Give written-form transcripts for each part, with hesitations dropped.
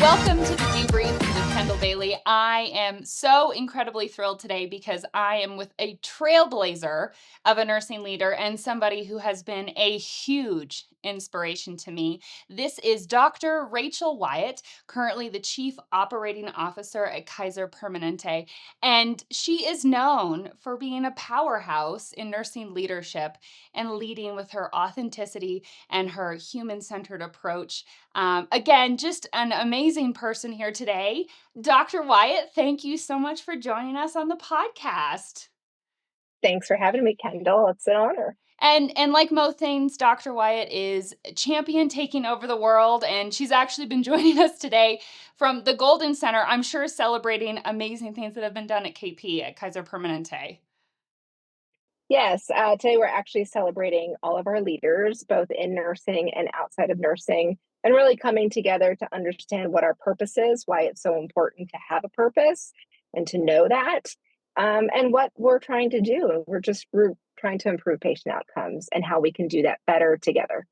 Welcome to the Debrief with Kendal Bailey. I am so incredibly thrilled today because I am with a trailblazer of a nursing leader and somebody who has been a huge inspiration to me. This is Dr. Rachel Wyatt, currently the Chief Operating Officer at Kaiser Permanente, and she is known for being a powerhouse in nursing leadership and leading with her authenticity and her human-centered approach. Again, just an amazing person here today. Dr. Wyatt, thank you so much for joining us on the podcast. Thanks for having me, Kendall. It's an honor. And like most things, Dr. Wyatt is champion taking over the world, and she's actually been joining us today from the Golden Center, I'm sure celebrating amazing things that have been done at KP, at Kaiser Permanente. Yes, today we're actually celebrating all of our leaders, both in nursing and outside of nursing, and really coming together to understand what our purpose is, why it's so important to have a purpose and to know that, and what we're trying to do. We're trying to improve patient outcomes and how we can do that better together.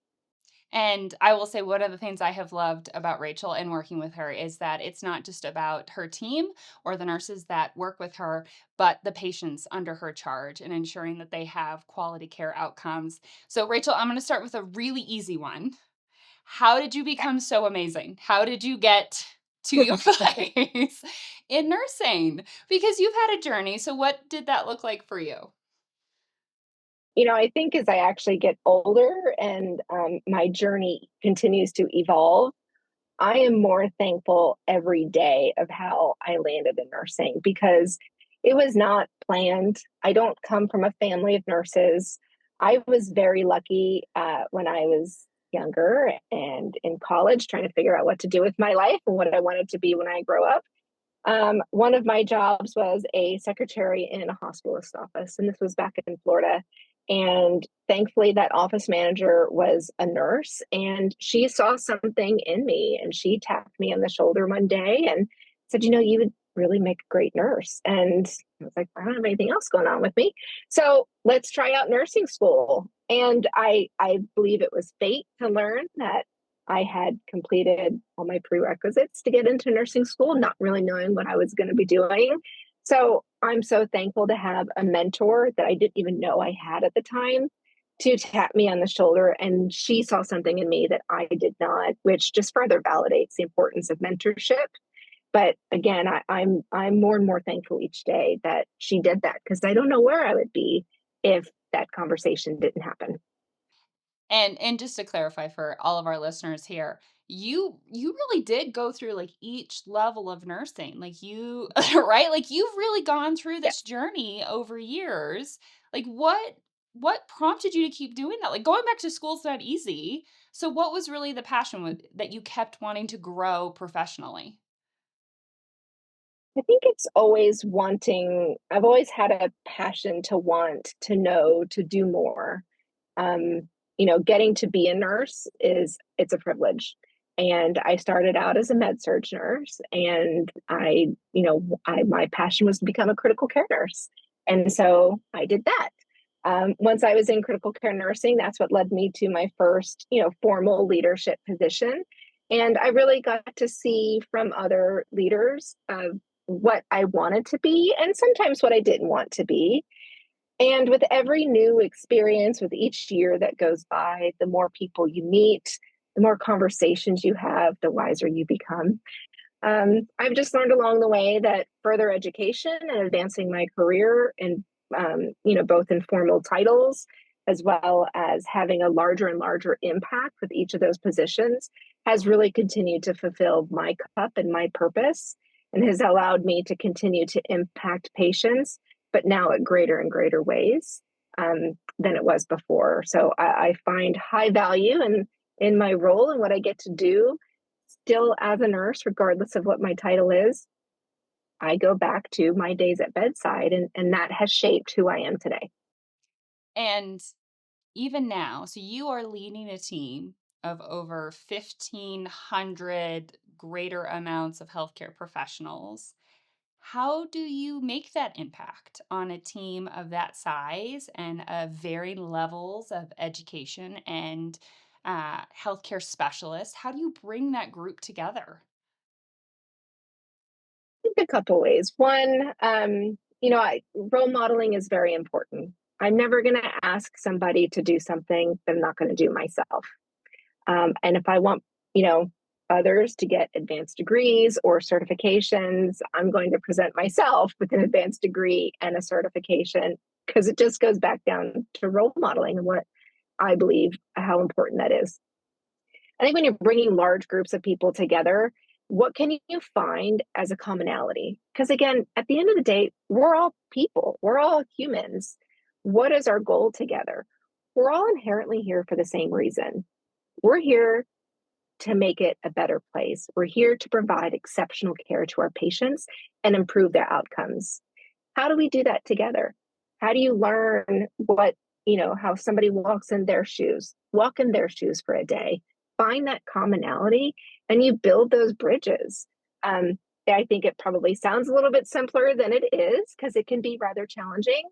And I will say one of the things I have loved about Rachel and working with her is that it's not just about her team or the nurses that work with her, but the patients under her charge and ensuring that they have quality care outcomes. So, Rachel, I'm going to start with a really easy one. How did you become so amazing? How did you get to your place in nursing? Because you've had a journey. So, what did that look like for you? I think as I actually get older and my journey continues to evolve, I am more thankful every day of how I landed in nursing because it was not planned. I don't come from a family of nurses. I was very lucky when I was younger and in college, trying to figure out what to do with my life and what I wanted to be when I grow up. One of my jobs was a secretary in a hospitalist office, and this was back in Florida. And thankfully, that office manager was a nurse, and she saw something in me, and she tapped me on the shoulder one day and said, you would really make a great nurse. And I was like, I don't have anything else going on with me. So let's try out nursing school. And I believe it was fate to learn that I had completed all my prerequisites to get into nursing school, not really knowing what I was going to be doing. So I'm so thankful to have a mentor that I didn't even know I had at the time to tap me on the shoulder. And she saw something in me that I did not, which just further validates the importance of mentorship. But again, I'm more and more thankful each day that she did that because I don't know where I would be if that conversation didn't happen. And just to clarify for all of our listeners here, you really did go through like each level of nursing. Like you right? Like you've really gone through Yeah. this journey over years. Like what prompted you to keep doing that? Like going back to school is not easy. So what was really the passion that you kept wanting to grow professionally? I think it's always wanting, I've always had a passion to want to know, to do more. Getting to be a nurse it's a privilege. And I started out as a med surg nurse, and my passion was to become a critical care nurse. And so I did that. Once I was in critical care nursing, that's what led me to my first, formal leadership position. And I really got to see from other leaders what I wanted to be and sometimes what I didn't want to be. And with every new experience, with each year that goes by, the more people you meet, the more conversations you have, the wiser you become. I've just learned along the way that further education and advancing my career and both in formal titles as well as having a larger and larger impact with each of those positions has really continued to fulfill my cup and my purpose and has allowed me to continue to impact patients, but now at greater and greater ways than it was before. So I find high value in my role and what I get to do still as a nurse, regardless of what my title is. I go back to my days at bedside, and that has shaped who I am today. And even now, so you are leading a team of over 1,500 greater amounts of healthcare professionals. How do you make that impact on a team of that size and of varying levels of education and healthcare specialists? How do you bring that group together? think a couple ways. One, role modeling is very important. I'm never going to ask somebody to do something that I'm not going to do myself. And if I want, you know, others to get advanced degrees or certifications, I'm going to present myself with an advanced degree and a certification because it just goes back down to role modeling and what I believe how important that is. I think when you're bringing large groups of people together, what can you find as a commonality? Because again, at the end of the day, we're all people, we're all humans. What is our goal together? We're all inherently here for the same reason. We're here to make it a better place. We're here to provide exceptional care to our patients and improve their outcomes. How do we do that together? How do you learn how somebody walk in their shoes for a day, find that commonality, and you build those bridges. I think it probably sounds a little bit simpler than it is because it can be rather challenging.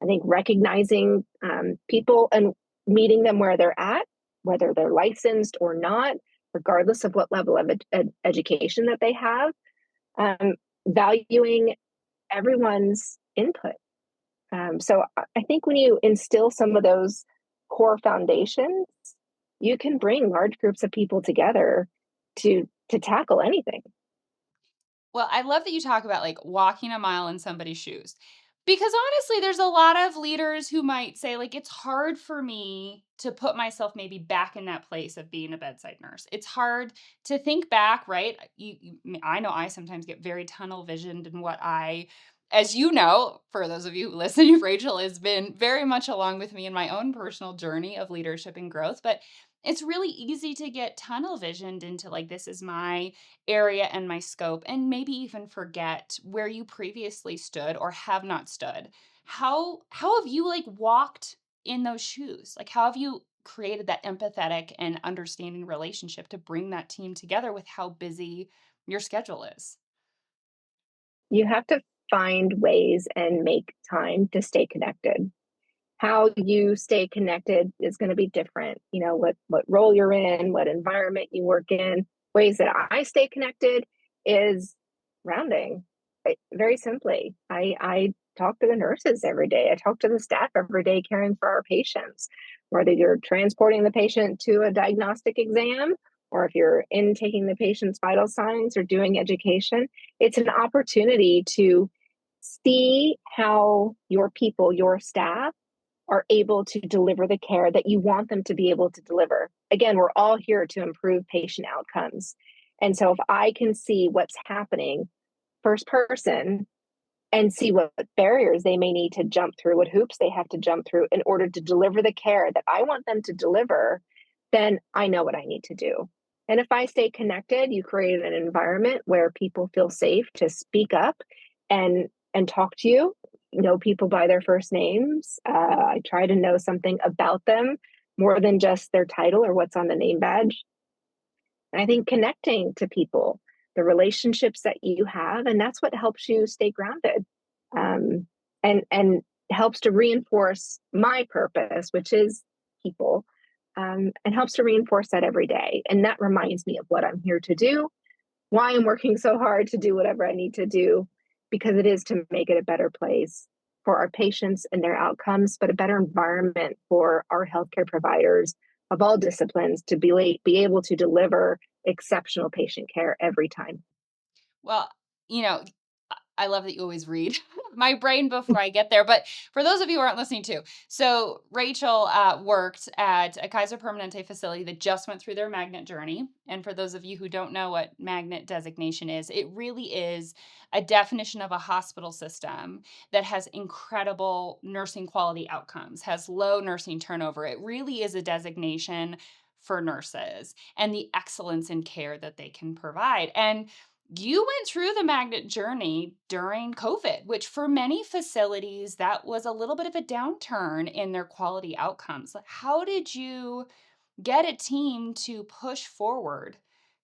I think recognizing people and meeting them where they're at, whether they're licensed or not, regardless of what level of education that they have, valuing everyone's input. So I think when you instill some of those core foundations, you can bring large groups of people together to tackle anything. Well, I love that you talk about like walking a mile in somebody's shoes. Because honestly, there's a lot of leaders who might say, like, it's hard for me to put myself maybe back in that place of being a bedside nurse. It's hard to think back, right? I know I sometimes get very tunnel visioned in what as you know, for those of you who listen, Rachel has been very much along with me in my own personal journey of leadership and growth. But it's really easy to get tunnel visioned into like, this is my area and my scope, and maybe even forget where you previously stood or have not stood. How have you like walked in those shoes? Like how have you created that empathetic and understanding relationship to bring that team together with how busy your schedule is? You have to find ways and make time to stay connected. How you stay connected is going to be different. You know, what role you're in, what environment you work in. Ways that I stay connected is rounding. Very simply, I talk to the nurses every day. I talk to the staff every day caring for our patients, whether you're transporting the patient to a diagnostic exam or if you're in taking the patient's vital signs or doing education. It's an opportunity to see how your people, your staff, are able to deliver the care that you want them to be able to deliver. Again, we're all here to improve patient outcomes. And so if I can see what's happening first person and see what barriers they may need to jump through, what hoops they have to jump through in order to deliver the care that I want them to deliver, then I know what I need to do. And if I stay connected, you create an environment where people feel safe to speak up and talk to you, know people by their first names. I try to know something about them more than just their title or what's on the name badge. And I think connecting to people, the relationships that you have, and that's what helps you stay grounded, um, and helps to reinforce my purpose, which is people, and helps to reinforce that every day. And that reminds me of what I'm here to do, why I'm working so hard to do whatever I need to do, because it is to make it a better place for our patients and their outcomes, but a better environment for our healthcare providers of all disciplines to be able to deliver exceptional patient care every time. Well, I love that you always read my brain before I get there. But for those of you who aren't listening to, so Rachel worked at a Kaiser Permanente facility that just went through their magnet journey. And for those of you who don't know what magnet designation is, it really is a definition of a hospital system that has incredible nursing quality outcomes, has low nursing turnover. It really is a designation for nurses and the excellence in care that they can provide. And you went through the magnet journey during COVID, which for many facilities, that was a little bit of a downturn in their quality outcomes. Like, how did you get a team to push forward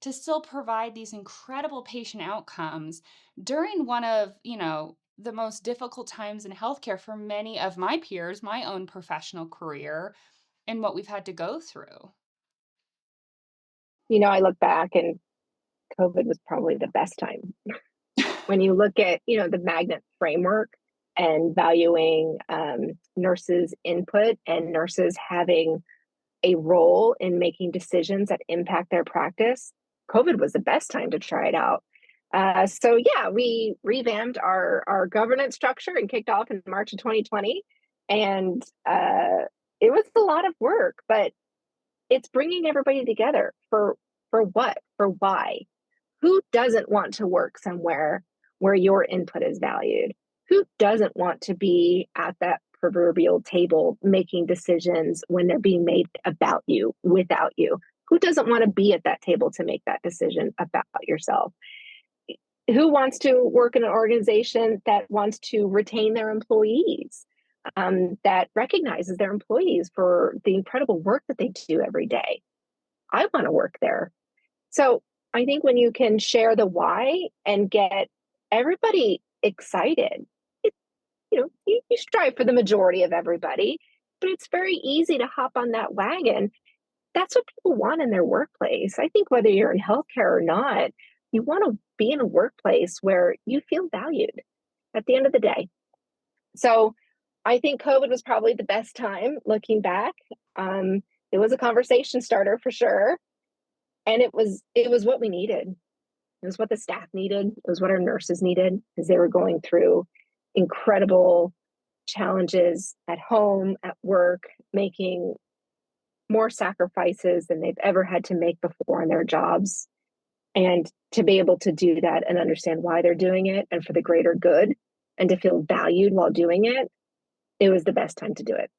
to still provide these incredible patient outcomes during one of, the most difficult times in healthcare for many of my peers, my own professional career, and what we've had to go through? I look back and COVID was probably the best time. when you look at, the magnet framework and valuing nurses' input and nurses having a role in making decisions that impact their practice, COVID was the best time to try it out. So yeah, we revamped our governance structure and kicked off in March of 2020, and it was a lot of work, but it's bringing everybody together for what, for why. Who doesn't want to work somewhere where your input is valued? Who doesn't want to be at that proverbial table making decisions when they're being made about you, without you? Who doesn't want to be at that table to make that decision about yourself? Who wants to work in an organization that wants to retain their employees, that recognizes their employees for the incredible work that they do every day? I want to work there. So I think when you can share the why and get everybody excited, it, you strive for the majority of everybody, but it's very easy to hop on that wagon. That's what people want in their workplace. I think whether you're in healthcare or not, you want to be in a workplace where you feel valued at the end of the day. So I think COVID was probably the best time looking back. It was a conversation starter for sure. And it was what we needed. It was what the staff needed. It was what our nurses needed as they were going through incredible challenges at home, at work, making more sacrifices than they've ever had to make before in their jobs. And to be able to do that and understand why they're doing it and for the greater good and to feel valued while doing it, it was the best time to do it.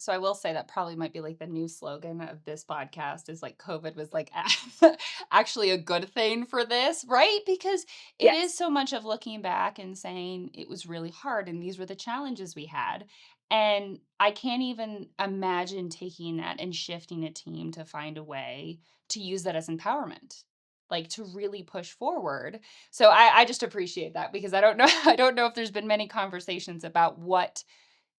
So I will say that probably might be like the new slogan of this podcast is like COVID was like actually a good thing for this, right? Because it is Yes. so much of looking back and saying it was really hard and these were the challenges we had. And I can't even imagine taking that and shifting a team to find a way to use that as empowerment, like to really push forward. So I just appreciate that because I don't know I don't know if there's been many conversations about what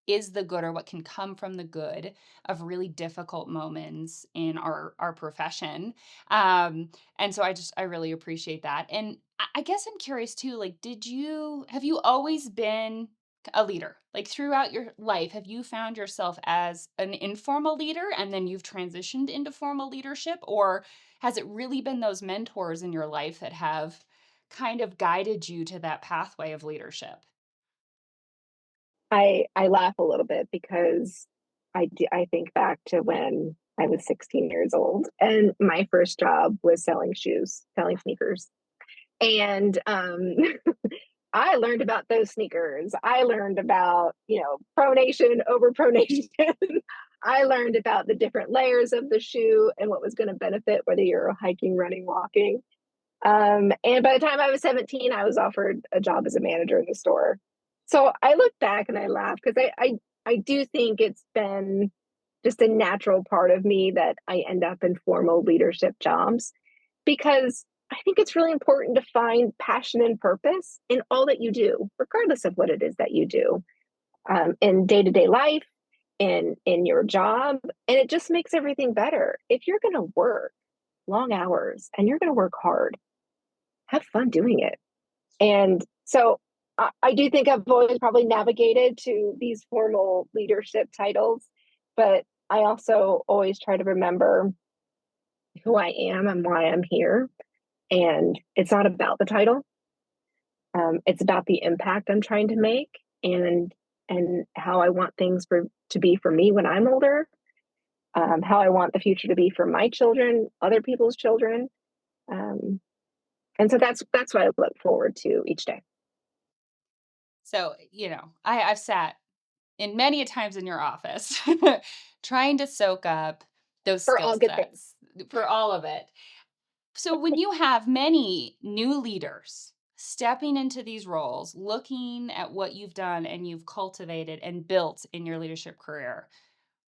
is the good or what can come from the good of really difficult moments in our profession. And so I really appreciate that. And I guess I'm curious too, like, have you always been a leader? Like throughout your life, have you found yourself as an informal leader and then you've transitioned into formal leadership? Or has it really been those mentors in your life that have kind of guided you to that pathway of leadership? I laugh a little bit because I think back to when I was 16 years old and my first job was selling shoes, selling sneakers. And I learned about those sneakers. I learned about, pronation, over pronation. I learned about the different layers of the shoe and what was going to benefit whether you're hiking, running, walking. And by the time I was 17, I was offered a job as a manager in the store. So I look back and I laugh because I do think it's been just a natural part of me that I end up in formal leadership jobs because I think it's really important to find passion and purpose in all that you do, regardless of what it is that you do, in day to day life, in your job, and it just makes everything better. If you're going to work long hours and you're going to work hard, have fun doing it. And so I do think I've always probably navigated to these formal leadership titles, but I also always try to remember who I am and why I'm here. And it's not about the title. It's about the impact I'm trying to make and how I want things to be for me when I'm older, how I want the future to be for my children, other people's children. Um, and so that's what I look forward to each day. So, I've sat in many a times in your office trying to soak up those For skill all good things. sets for all of it. So, when you have many new leaders stepping into these roles, looking at what you've done and you've cultivated and built in your leadership career,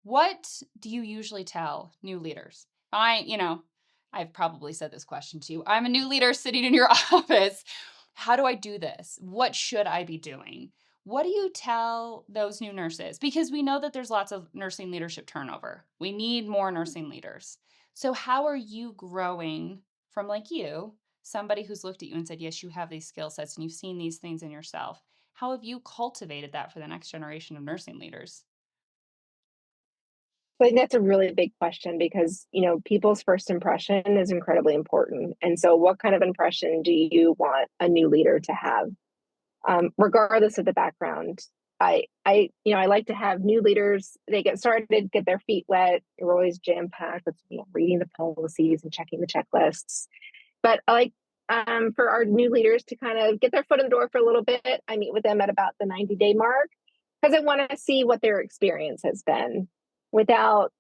what do you usually tell new leaders? I've probably said this question to you. I'm a new leader sitting in your office. How do I do this? What should I be doing? What do you tell those new nurses? Because we know that there's lots of nursing leadership turnover. We need more nursing leaders. So, how are you growing from like you somebody who's looked at you and said, yes, you have these skill sets and you've seen these things in yourself. How have you cultivated that for the next generation of nursing leaders? I think that's a really big question because, people's first impression is incredibly important. And so what kind of impression do you want a new leader to have? Regardless of the background. I like to have new leaders. They get started, get their feet wet. We're always jam packed with reading the policies and checking the checklists. But I like for our new leaders to kind of get their foot in the door for a little bit. I meet with them at about the 90-day mark because I want to see what their experience has been without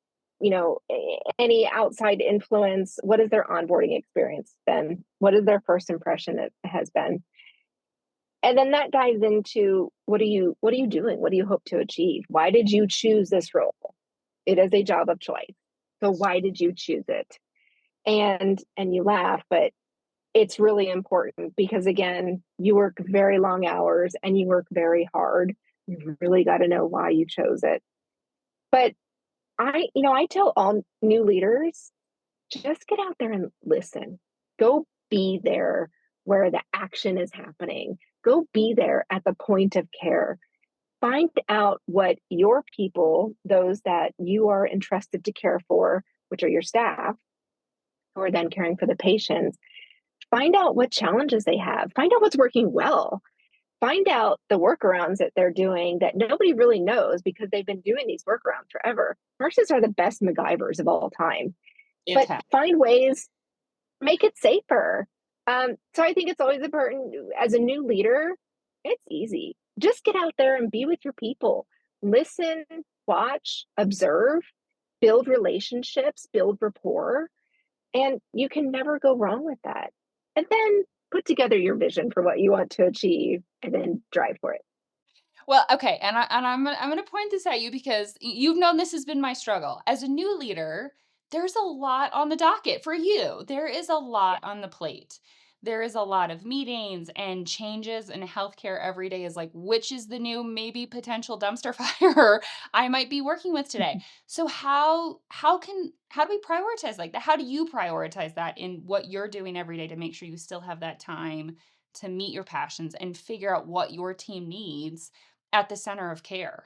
any outside influence. What has their onboarding experience been? What is their first impression it has been? And then that dives into what are you doing? What do you hope to achieve? Why did you choose this role? It is a job of choice. So why did you choose it? And you laugh, but it's really important because again, you work very long hours and you work very hard. You really got to know why you chose it. But I tell all new leaders, just get out there and listen. Go be there where the action is happening. Go be there at the point of care. Find out what your people, those that you are entrusted to care for, which are your staff, who are then caring for the patients, find out what challenges they have. Find out what's working well. Find out the workarounds that they're doing that nobody really knows because they've been doing these workarounds forever. Nurses are the best MacGyvers of all time, but Fantastic. find ways, make it safer. So I think it's always important as a new leader, it's easy. Just get out there and be with your people. Listen, watch, observe, build relationships, build rapport, and you can never go wrong with that. And then put together your vision for what you want to achieve and then drive for it. Well, okay, I'm gonna point this at you because you've known this has been my struggle. As a new leader, there's a lot on the docket for you. There is a Yeah. lot on the plate. There is a lot of meetings and changes in healthcare every day is like, which is the new maybe potential dumpster fire I might be working with today. So how do we prioritize like that? How do you prioritize that in what you're doing every day to make sure you still have that time to meet your passions and figure out what your team needs at the center of care?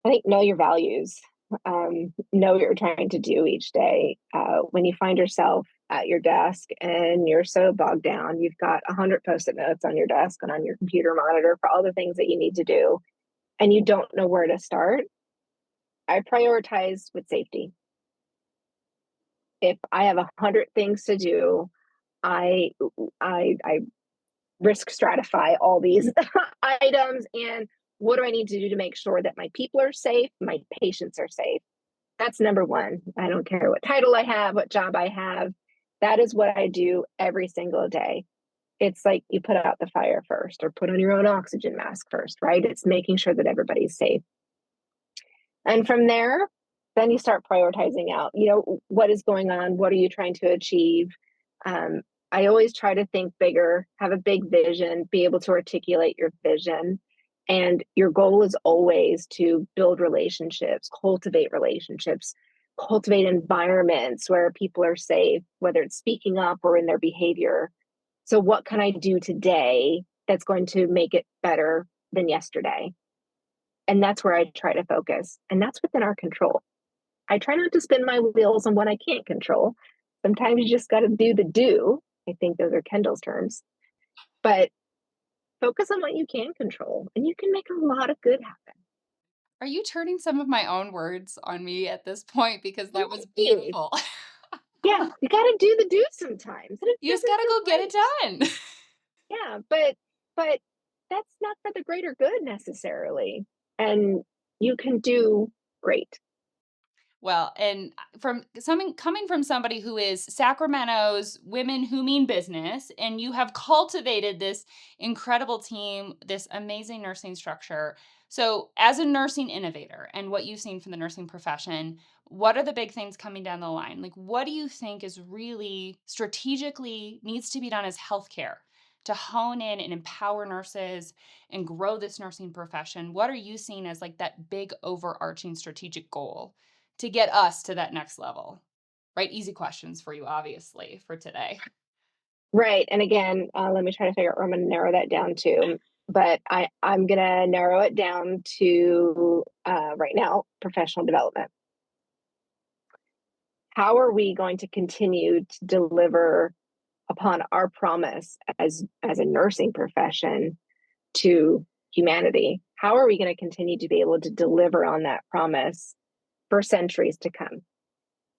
I think know your values. Know what you're trying to do each day. When you find yourself at your desk and you're so bogged down, you've got 100 post-it notes on your desk and on your computer monitor for all the things that you need to do, and you don't know where to start. I prioritize with safety. If I have 100 things to do, I I risk stratify all these items and what do I need to do to make sure that my people are safe, my patients are safe. That's number one. I don't care what title I have, what job I have. That is what I do every single day. It's like you put out the fire first or put on your own oxygen mask first, right? It's making sure that everybody's safe. And from there, then you start prioritizing out, what is going on? What are you trying to achieve? Um, I always try to think bigger, have a big vision, be able to articulate your vision. And your goal is always to build relationships, cultivate environments where people are safe, whether it's speaking up or in their behavior. So, what can I do today that's going to make it better than yesterday? And that's where I try to focus. And that's within our control. I try not to spin my wheels on what I can't control. Sometimes you just got to do the do. I think those are Kendall's terms. But focus on what you can control, and you can make a lot of good happen. Are you turning some of my own words on me at this point? Because that was Hey, beautiful. yeah, you got to do the do sometimes, and it You just doesn't gotta feel go get it great. done. Yeah, but that's not for the greater good necessarily, and you can do great. Well, and from something coming from somebody who is Sacramento's women who mean business, and you have cultivated this incredible team, this amazing nursing structure. So, as a nursing innovator and what you've seen from the nursing profession, what are the big things coming down the line? Like, what do you think is really strategically needs to be done as healthcare to hone in and empower nurses and grow this nursing profession? What are you seeing as like that big overarching strategic goal to get us to that next level? right? Easy questions for you, obviously, for today. Right. And again, let me try to figure out where I'm going to narrow that down to. But I'm going to narrow it down to right now, professional development. How are we going to continue to deliver upon our promise as a nursing profession to humanity? How are we going to continue to be able to deliver on that promise for centuries to come?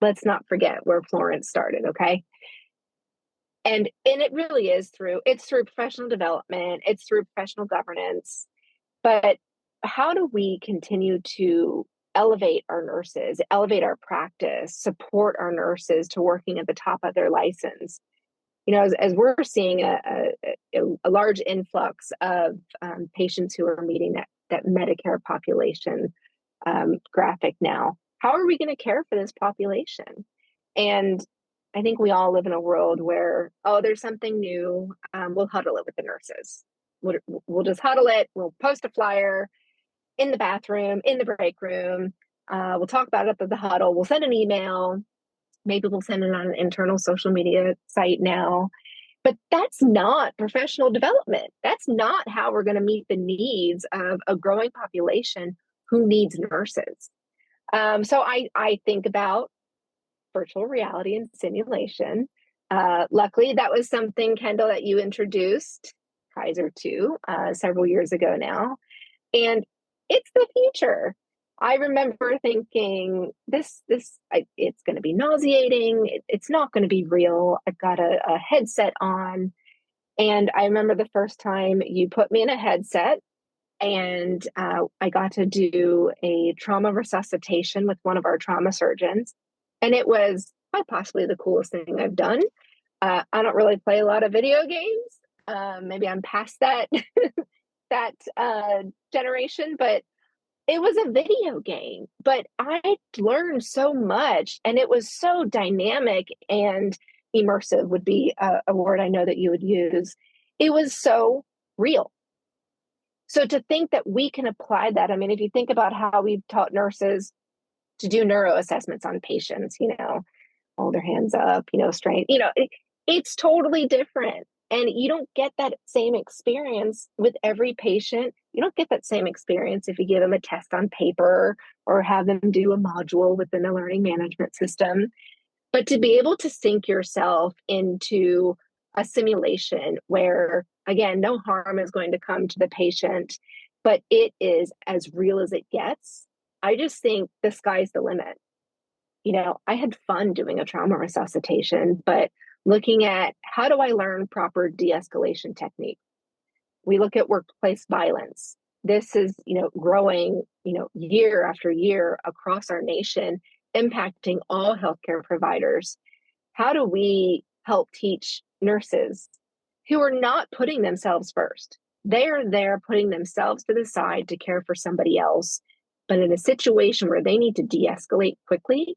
Let's not forget where Florence started, okay? And it really is through professional development, it's through professional governance. But how do we continue to elevate our nurses, elevate our practice, support our nurses to working at the top of their license? As we're seeing a large influx of patients who are meeting that Medicare population graphic now, how are we going to care for this population? And I think we all live in a world where, oh, there's something new. We'll huddle it with the nurses. We'll just huddle it. We'll post a flyer in the bathroom, in the break room. We'll talk about it at the huddle. We'll send an email. Maybe we'll send it on an internal social media site now. But that's not professional development. That's not how we're going to meet the needs of a growing population who needs nurses. So I think about virtual reality and simulation. Luckily, that was something, Kendal, that you introduced Kaiser to several years ago now. And it's the future. I remember thinking it's going to be nauseating. It's not going to be real. I've got a headset on. And I remember the first time you put me in a headset and I got to do a trauma resuscitation with one of our trauma surgeons. And it was quite possibly the coolest thing I've done. I don't really play a lot of video games. Maybe I'm past that generation, but it was a video game. But I learned so much, and it was so dynamic and immersive would be a word I know that you would use. It was so real. So to think that we can apply that, I mean, if you think about how we've taught nurses to do neuro assessments on patients, hold their hands up, strain, it's totally different. And you don't get that same experience with every patient. You don't get that same experience if you give them a test on paper or have them do a module within the learning management system. But to be able to sink yourself into a simulation where, again, no harm is going to come to the patient, but it is as real as it gets, I just think the sky's the limit. I had fun doing a trauma resuscitation, but looking at how do I learn proper de-escalation technique? We look at workplace violence. This is, growing, year after year across our nation, impacting all healthcare providers. How do we help teach nurses who are not putting themselves first? They are there putting themselves to the side to care for somebody else. But in a situation where they need to de-escalate quickly,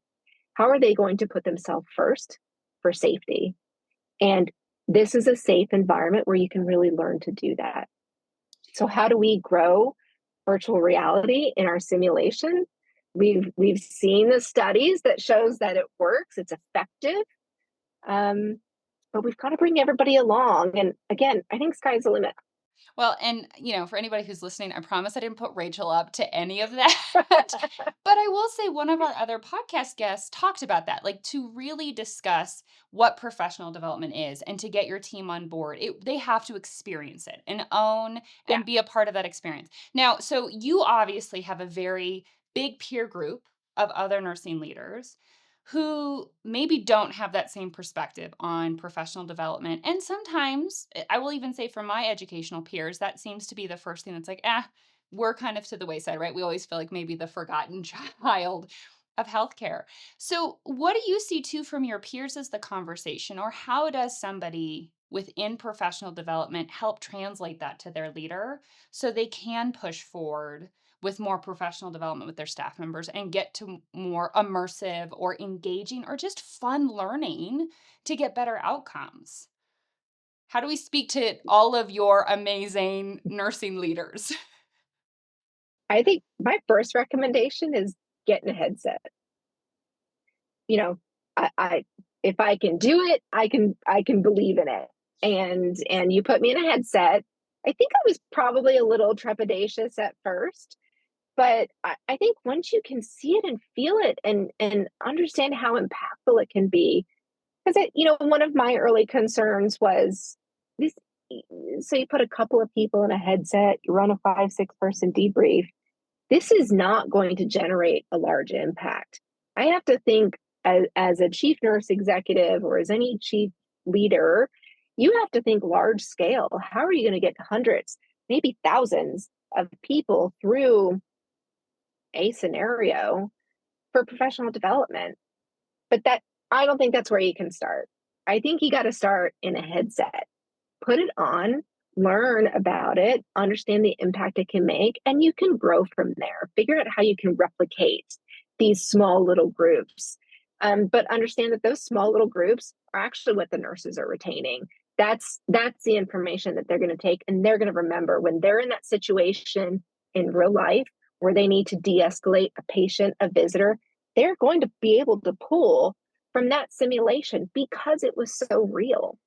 how are they going to put themselves first for safety? And this is a safe environment where you can really learn to do that. So how do we grow virtual reality in our simulation? We've seen the studies that shows that it works, it's effective. But we've got to bring everybody along. And again, I think sky's the limit. Well, and for anybody who's listening, I promise I didn't put Rachel up to any of that. But I will say one of our other podcast guests talked about that, like to really discuss what professional development is and to get your team on board. They have to experience it and own Yeah. and be a part of that experience. Now, so you obviously have a very big peer group of other nursing leaders who maybe don't have that same perspective on professional development. And sometimes, I will even say from my educational peers, that seems to be the first thing that's like, we're kind of to the wayside, right? We always feel like maybe the forgotten child of healthcare. So, what do you see too from your peers as the conversation, or how does somebody within professional development help translate that to their leader so they can push forward with more professional development with their staff members and get to more immersive or engaging or just fun learning to get better outcomes? How do we speak to all of your amazing nursing leaders? I think my first recommendation is getting a headset. You know, I if I can do it, I can believe in it. And you put me in a headset. I think I was probably a little trepidatious at first, but I think once you can see it and feel it and understand how impactful it can be, because one of my early concerns was this. So you put a couple of people in a headset, you run a 5, 6 person debrief. This is not going to generate a large impact. I have to think as a chief nurse executive or as any chief leader, you have to think large scale. How are you going to get hundreds, maybe thousands of people through a scenario for professional development? But that I don't think that's where you can start. I think you got to start in a headset, put it on, learn about it, understand the impact it can make, and you can grow from there. Figure out how you can replicate these small little groups. But understand that those small little groups are actually what the nurses are retaining. That's the information that they're going to take, and they're going to remember when they're in that situation in real life where they need to de-escalate a patient, a visitor. They're going to be able to pull from that simulation because it was so real.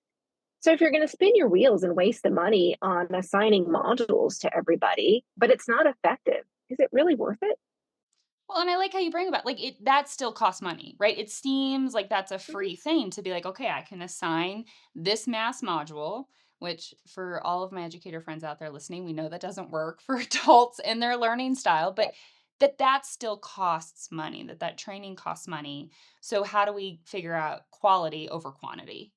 So if you're going to spin your wheels and waste the money on assigning modules to everybody, but it's not effective, is it really worth it? Well, and I like how you bring about like it that still costs money, right? It seems like that's a free thing to be like, okay, I can assign this mass module, which for all of my educator friends out there listening, we know that doesn't work for adults in their learning style, but that still costs money, that training costs money. So how do we figure out quality over quantity?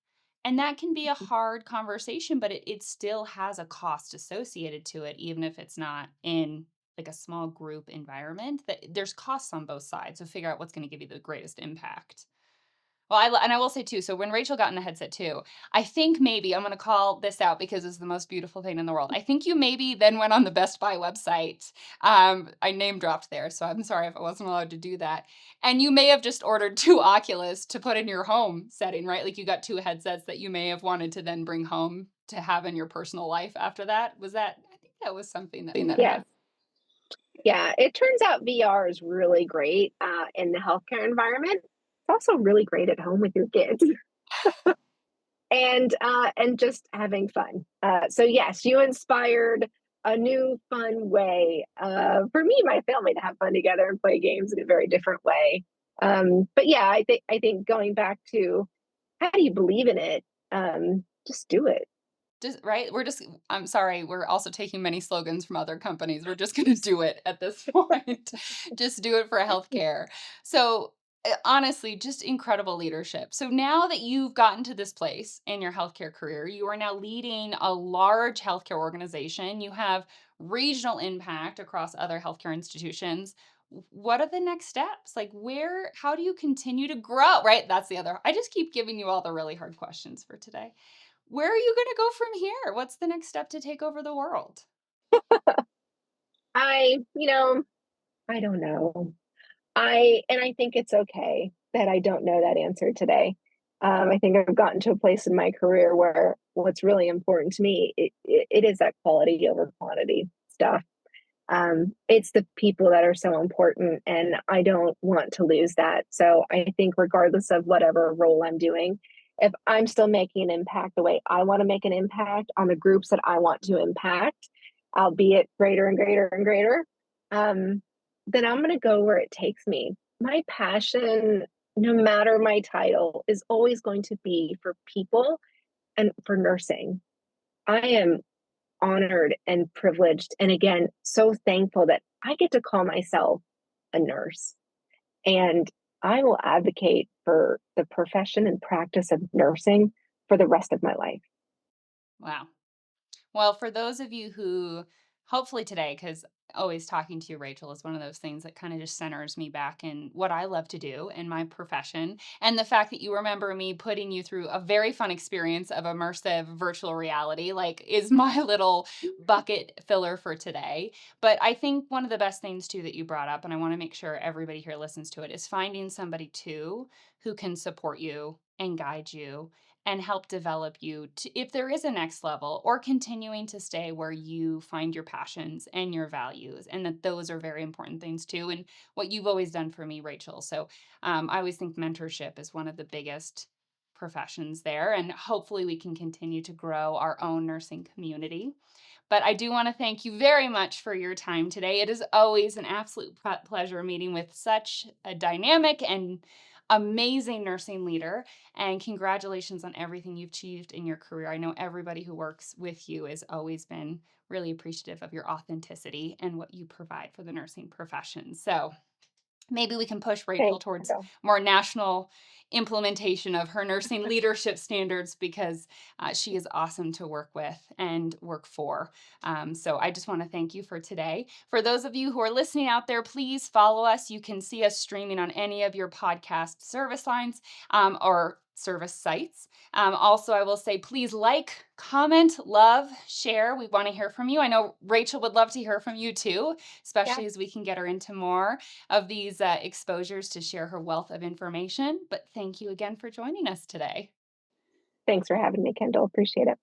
And that can be a hard conversation, but it still has a cost associated to it, even if it's not in like a small group environment. That there's costs on both sides, so figure out what's going to give you the greatest impact. Well, and I will say too, so when Rachel got in the headset too, I think maybe I'm going to call this out because it's the most beautiful thing in the world. I think you maybe then went on the Best Buy website. I name dropped there, so I'm sorry if I wasn't allowed to do that. And you may have just ordered 2 Oculus to put in your home setting, right? Like you got 2 headsets that you may have wanted to then bring home to have in your personal life after that. Was that, I think that was something that Yes. Yeah, it turns out VR is really great in the healthcare environment. It's also really great at home with your kids and just having fun. So yes, you inspired a new fun way for me and my family to have fun together and play games in a very different way. But yeah, I think going back to how do you believe in it? Just do it. Just right? I'm sorry, we're also taking many slogans from other companies. We're just gonna do it at this point. Just do it for healthcare. So, honestly, just incredible leadership. So now that you've gotten to this place in your healthcare career, you are now leading a large healthcare organization. You have regional impact across other healthcare institutions. What are the next steps? Like how do you continue to grow? Right? That's the other. I just keep giving you all the really hard questions for today. Where are you gonna go from here? What's the next step to take over the world? I don't know. I think it's okay that I don't know that answer today. I think I've gotten to a place in my career where what's really important to me it is that quality over quantity stuff. It's the people that are so important, and I don't want to lose that. So I think regardless of whatever role I'm doing, if I'm still making an impact the way I want to make an impact on the groups that I want to impact, albeit greater and greater and greater, um, then I'm going to go where it takes me. My passion, no matter my title, is always going to be for people and for nursing. I am honored and privileged, and again, so thankful that I get to call myself a nurse. And I will advocate for the profession and practice of nursing for the rest of my life. Wow. Well, for those of you who hopefully today, because always talking to you, Rachel, is one of those things that kind of just centers me back in what I love to do in my profession. And the fact that you remember me putting you through a very fun experience of immersive virtual reality, like, is my little bucket filler for today. But I think one of the best things, too, that you brought up, and I want to make sure everybody here listens to it, is finding somebody, too, who can support you and guide you and help develop you to, if there is a next level, or continuing to stay where you find your passions and your values, and that those are very important things too, and what you've always done for me, Rachel. So I always think mentorship is one of the biggest professions there, and hopefully we can continue to grow our own nursing community. But I do want to thank you very much for your time today. It is always an absolute pleasure meeting with such a dynamic and amazing nursing leader. And congratulations on everything you've achieved in your career. I know everybody who works with you has always been really appreciative of your authenticity and what you provide for the nursing profession. So maybe we can push Rachel Thanks, towards Kendall. more national implementation of her nursing leadership standards, because she is awesome to work with and work for. So I just want to thank you for today. For those of you who are listening out there, please follow us. You can see us streaming on any of your podcast service lines or service sites. Also, I will say, please like, comment, love, share. We want to hear from you. I know Rachel would love to hear from you too, Yeah. especially as we can get her into more of these exposures to share her wealth of information. But thank you again for joining us today. Thanks for having me, Kendall. Appreciate it.